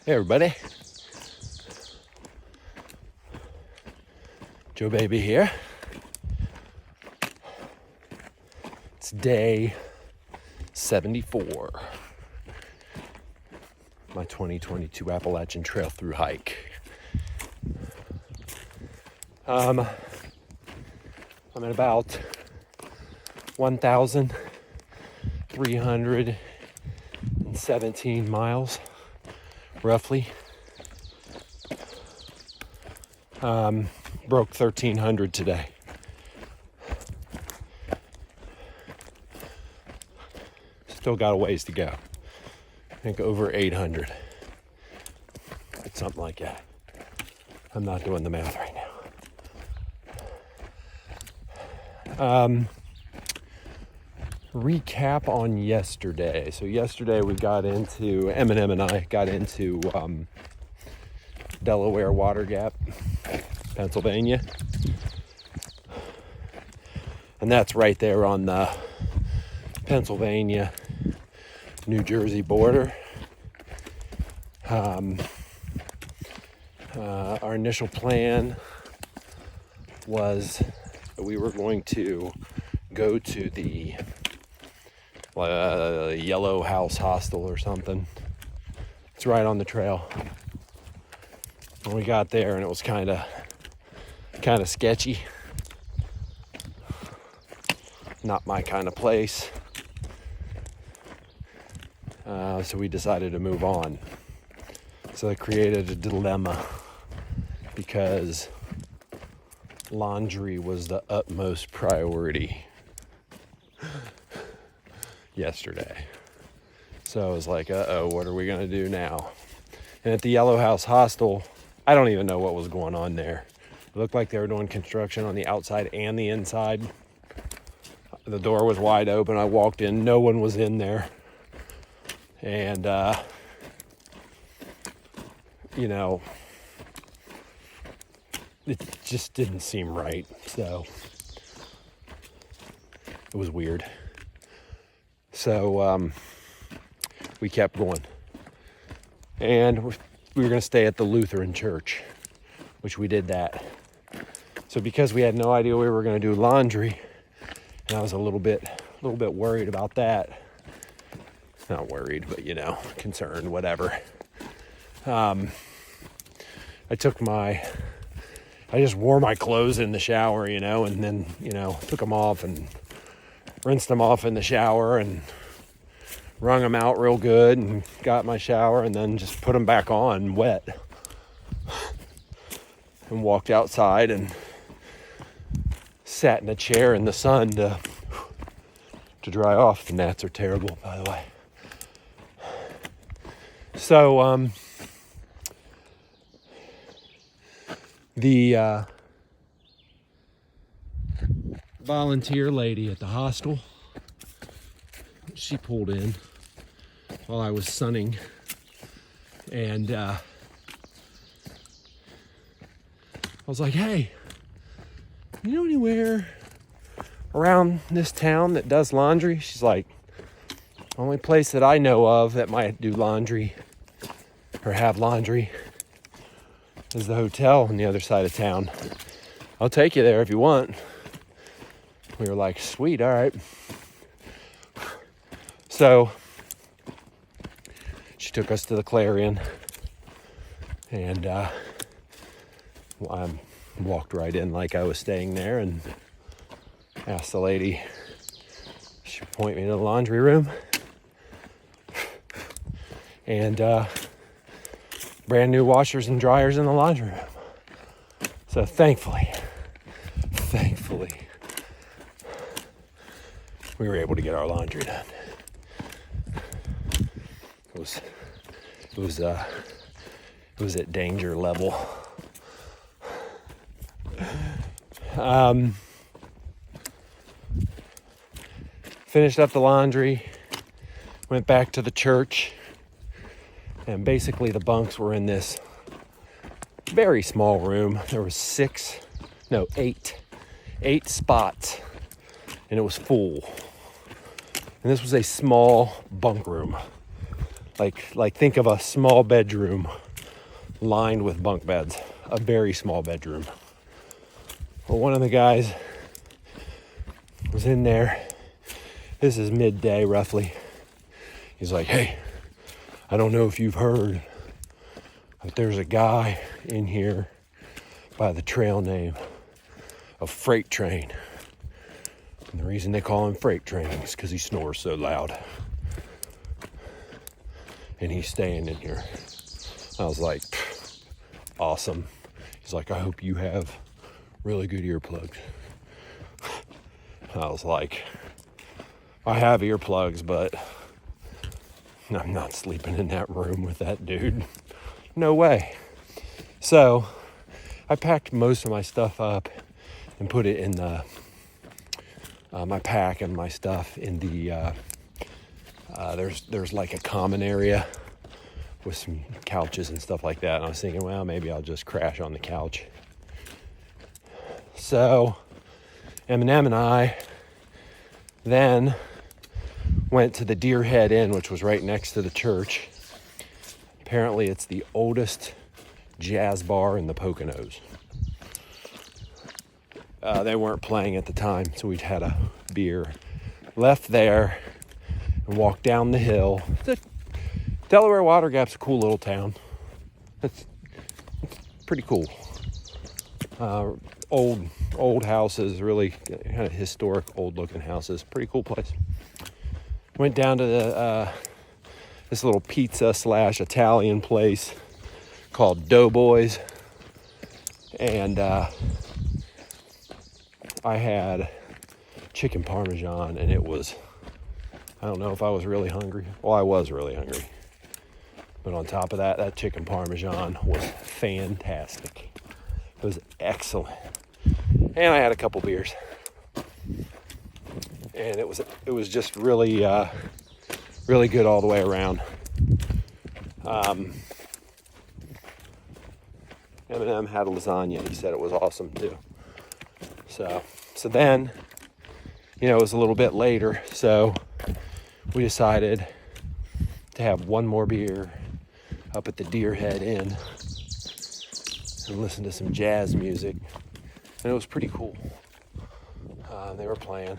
Hey everybody, Joe Baby here. It's day 74, my 2022 Appalachian Trail through hike. I'm at about 1,317 miles, roughly. Broke 1,300 today. Still got a ways to go. I think over 800. It's something like that. I'm not doing the math right now. Recap on yesterday. So yesterday we got into, Eminem and I got into Delaware Water Gap, Pennsylvania. And that's right there on the Pennsylvania, New Jersey border. Our initial plan was that we were going to go to the Yellow House Hostel or something. It's right on the trail. And we got there and it was kind of sketchy. Not my kind of place. So we decided to move on. So it created a dilemma because laundry was the utmost priority yesterday. So I was like, what are we gonna do now? And at the Yellow House Hostel, I don't even know what was going on there. It looked like they were doing construction on the outside and the inside. The door was wide open. I walked in, no one was in there. And, it just didn't seem right. So it was weird. So we kept going. And we were going to stay at the Lutheran church, which we did that. So because we had no idea we were going to do laundry, and I was a little bit worried about that. Not worried, but concerned, whatever. I just wore my clothes in the shower, and then, took them off and rinsed them off in the shower and wrung them out real good and got my shower and then just put them back on wet and walked outside and sat in a chair in the sun to dry off. The gnats are terrible, by the way. So, the volunteer lady at the hostel, she pulled in while I was sunning, and I was like, hey, you know anywhere around this town that does laundry? She's like, only place that I know of that might do laundry or have laundry is the hotel on the other side of town. I'll take you there if you want. We were like, sweet, all right. So she took us to the Clarion, and I walked right in like I was staying there and asked the lady, she point me to the laundry room, and brand new washers and dryers in the laundry room. So thankfully, we were able to get our laundry done. It was at danger level. Finished up the laundry, went back to the church, and basically the bunks were in this very small room. There was eight spots, and it was full. And this was a small bunk room. Like think of a small bedroom lined with bunk beds, a very small bedroom. Well, one of the guys was in there. This is midday roughly. He's like, hey, I don't know if you've heard, but there's a guy in here by the trail name of Freight Train. And the reason they call him Freight Train is because he snores so loud. And he's staying in here. I was like, awesome. He's like, I hope you have really good earplugs. I was like, I have earplugs, but I'm not sleeping in that room with that dude. No way. So I packed most of my stuff up and put it in the my pack and my stuff in the there's like a common area with some couches and stuff like that. And I was thinking, well, maybe I'll just crash on the couch. So Eminem and I then went to the Deer Head Inn, which was right next to the church. Apparently it's the oldest jazz bar in the Poconos. They weren't playing at the time, so we'd had a beer. Left there and walked down the hill. The Delaware Water Gap's a cool little town. It's pretty cool. Old houses, really kind of historic, old-looking houses. Pretty cool place. Went down to this little pizza / Italian place called Doughboys, and I had chicken parmesan, and it was, I don't know if I was really hungry. Well, I was really hungry. But on top of that, that chicken parmesan was fantastic. It was excellent. And I had a couple beers. And it was just really, really good all the way around. Eminem had a lasagna. He said it was awesome too. So then, it was a little bit later, so we decided to have one more beer up at the Deer Head Inn and listen to some jazz music. And it was pretty cool. They were playing.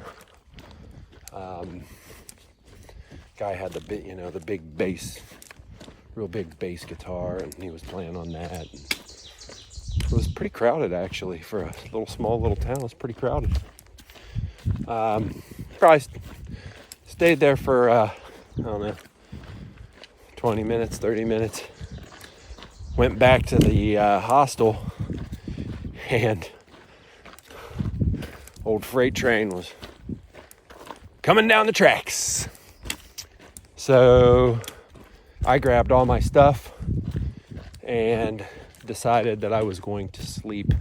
Guy had the big bass, real big bass guitar, and he was playing on that. It was pretty crowded, actually, for a small little town. It was pretty crowded. Probably stayed there for, I don't know, 20 minutes, 30 minutes. Went back to the hostel, and old Freight Train was coming down the tracks. So I grabbed all my stuff and decided that I was going to sleep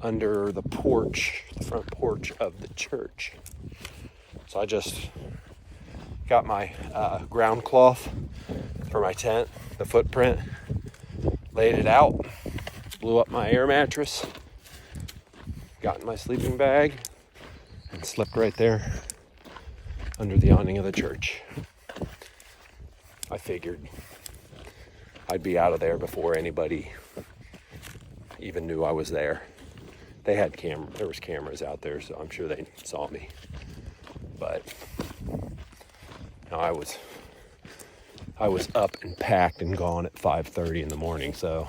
under the front porch of the church. So I just got my ground cloth for my tent, the footprint, laid it out, blew up my air mattress, got in my sleeping bag, and slept right there under the awning of the church. I figured I'd be out of there before anybody even knew I was there. They had there was cameras out there, so I'm sure they saw me. But no, I was up and packed and gone at 5:30 in the morning, so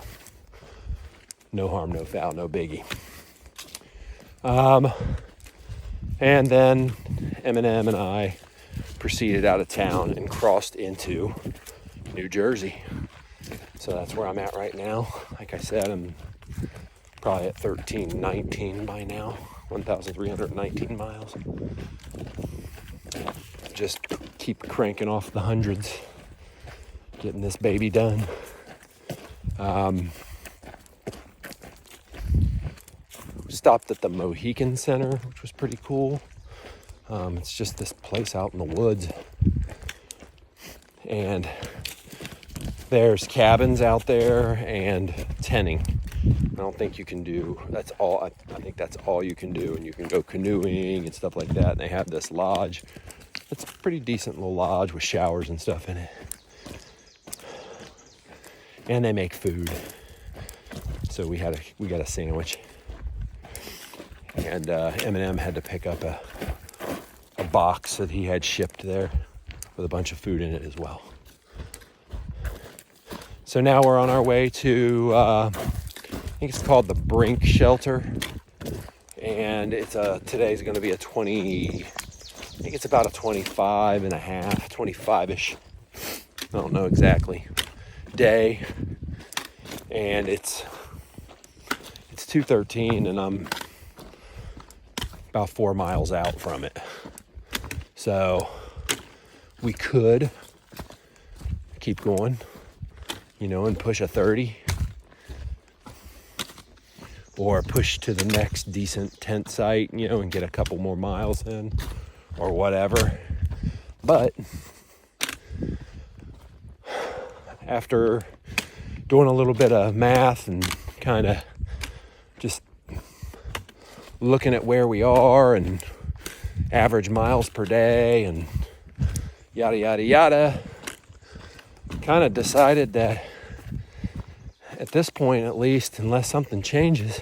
no harm, no foul, no biggie. And then Eminem and I proceeded out of town and crossed into New Jersey. So that's where I'm at right now. Like I said, I'm probably at 1319 by now, 1,319 miles. Just keep cranking off the hundreds, getting this baby done. Stopped at the Mohican Center, which was pretty cool. It's just this place out in the woods, and there's cabins out there and tenting. I don't think you can do, that's all, I think that's all you can do, and you can go canoeing and stuff like that. And they have this lodge. It's a pretty decent little lodge with showers and stuff in it. and they make food. So we got a sandwich, and Eminem had to pick up a box that he had shipped there with a bunch of food in it as well. So now we're on our way to, I think it's called the Brink Shelter, and today's going to be I think it's about a 25-ish, I don't know exactly, day, and it's 2:13, and I'm about 4 miles out from it. So we could keep going, and push a 30, or push to the next decent tent site, and get a couple more miles in, or whatever. But after doing a little bit of math and kind of just looking at where we are and average miles per day and yada, yada, yada, kind of decided that at this point, at least, unless something changes,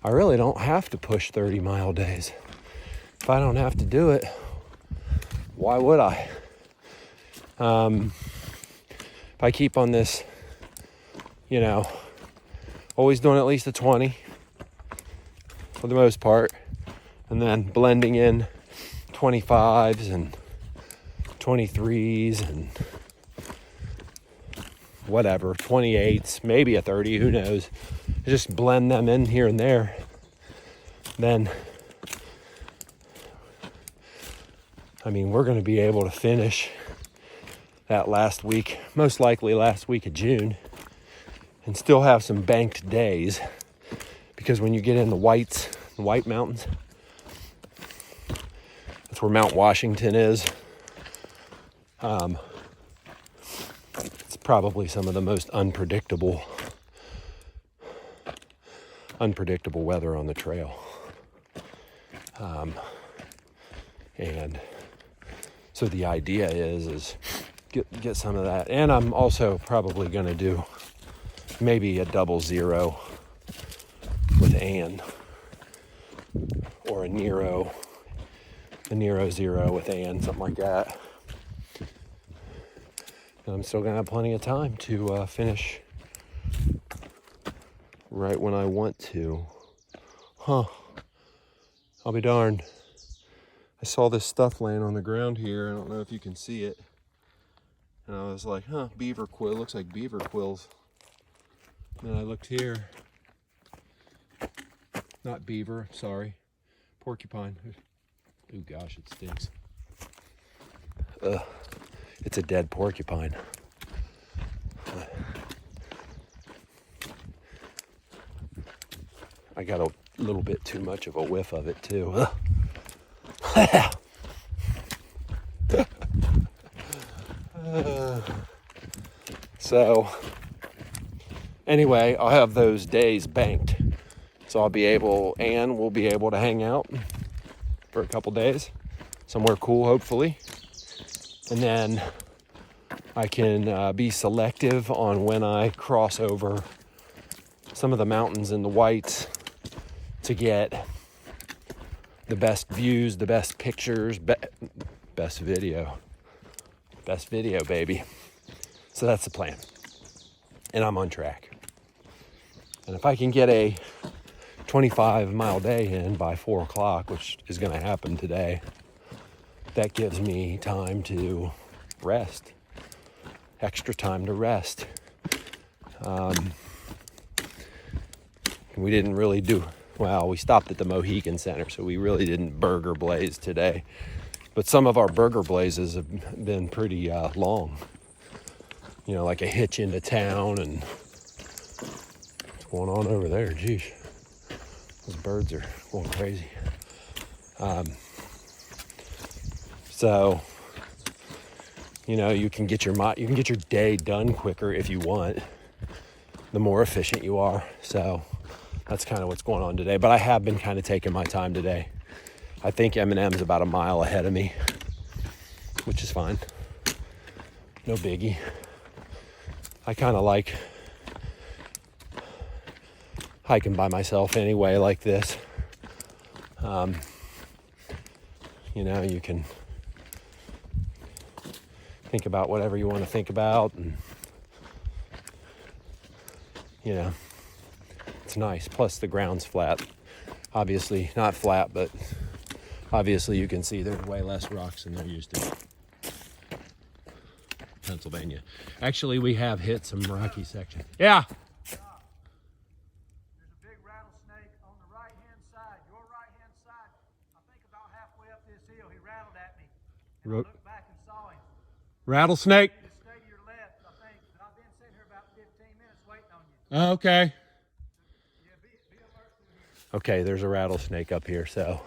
I really don't have to push 30-mile days. If I don't have to do it, why would I? If I keep on this, always doing at least a 20 for the most part, and then blending in 25s and 23s and whatever, 28s, maybe a 30, who knows. Just blend them in here and there. Then, we're going to be able to finish that last week, most likely last week of June, and still have some banked days. Because when you get in the White Mountains, that's where Mount Washington is. It's probably some of the most unpredictable weather on the trail. And so the idea is get some of that. And I'm also probably going to do maybe a 00 with Ann, or a Nero 0 with Ann, something like that. And I'm still going to have plenty of time to finish right when I want to. I'll be darned. I saw this stuff laying on the ground here. I don't know if you can see it. And I was like, beaver quill. Looks like beaver quills. And then I looked here. Not beaver, sorry. Porcupine. Oh gosh, it stinks. It's a dead porcupine. I got a little bit too much of a whiff of it too. So anyway, I'll have those days banked. So Ann will be able to hang out for a couple days, somewhere cool, hopefully. And then I can be selective on when I cross over some of the mountains in the Whites to get the best views, the best pictures, best video. Best video, baby. So that's the plan. And I'm on track. And if I can get a 25-mile day in by 4 o'clock, which is going to happen today, that gives me time to rest. Extra time to rest. We didn't really we stopped at the Mohegan Center, so we really didn't burger blaze today. But some of our burger blazes have been pretty long. Like a hitch into town, and what's going on over there? Geez, those birds are going crazy. So, you can get your day done quicker if you want. The more efficient you are. So that's kind of what's going on today. But I have been kind of taking my time today. I think Eminem's about a mile ahead of me, which is fine. No biggie. I kind of like hiking by myself anyway, like this. You know, you can think about whatever you want to think about, and you know, it's nice. Plus the ground's flat. Obviously not flat, but obviously you can see there's way less rocks than there used to be. Pennsylvania. Actually, we have hit some rocky section. Yeah. There's a big rattlesnake on the right-hand side, your right-hand side. I think about halfway up this hill, he rattled at me. And I looked back and saw him. Rattlesnake? He stayed to your left, I think. But I've been sitting here about 15 minutes waiting on you. Okay. Yeah, be alert through here. Okay, there's a rattlesnake up here, so.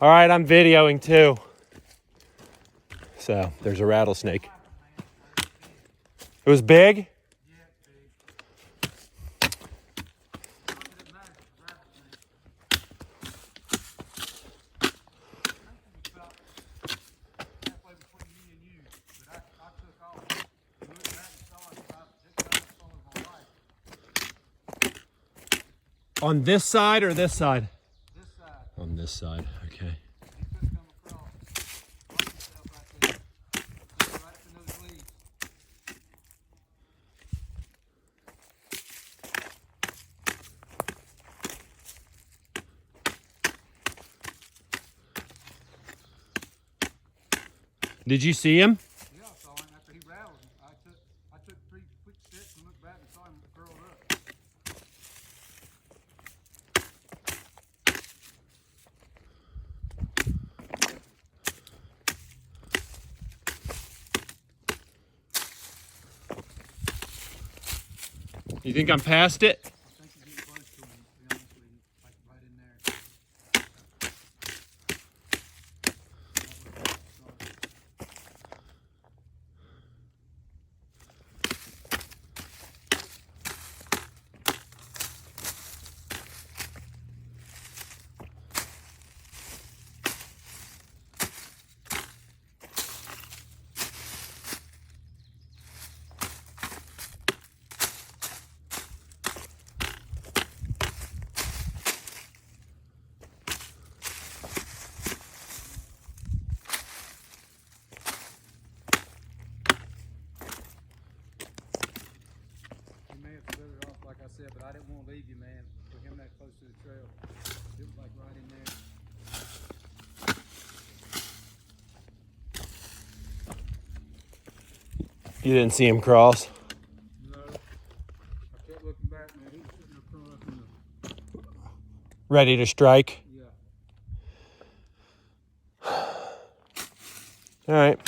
All right, I'm videoing too. So, there's a rattlesnake. It was big? Yeah, big. Not that it matters, it's a rattlesnake. I think it was about halfway between me and you, but I took off. I looked back and saw him, but I just got up on my life. On this side or this side? This side. On this side, okay. He could come across. Watch himself right there. Just right up in those leaves. Did you see him? Yeah, I saw him after he rattled. I took 3 quick steps and looked back and saw him curled up. You think I'm past it? I think he's getting close to him, to be honest with you, like right in there. He may have slithered off, like I said, but I didn't want to leave you, man. With him that close to the trail, it was like right in there. You didn't see him cross? No. I kept looking back, man. He was sitting there curled up in the... Ready to strike? Yeah. All right.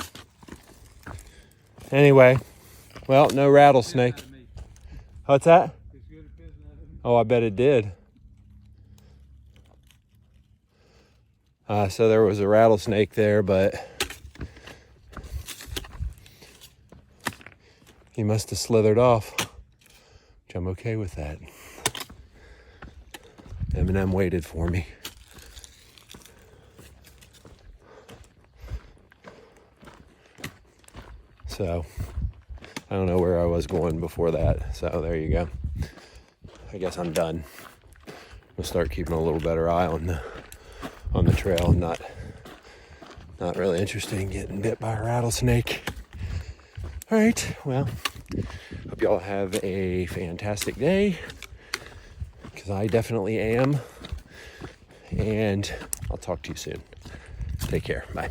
Anyway, well, no rattlesnake. Pissing out of me. What's that? It's good at pissing out of me. Oh, I bet it did. So there was a rattlesnake there, but he must have slithered off, which I'm okay with that. Eminem waited for me. So I don't know where I was going before that. So there you go. I guess I'm done. We'll start keeping a little better eye on the trail. Not really interested in getting bit by a rattlesnake. All right, well, hope y'all have a fantastic day, because I definitely am. And I'll talk to you soon. Take care. Bye.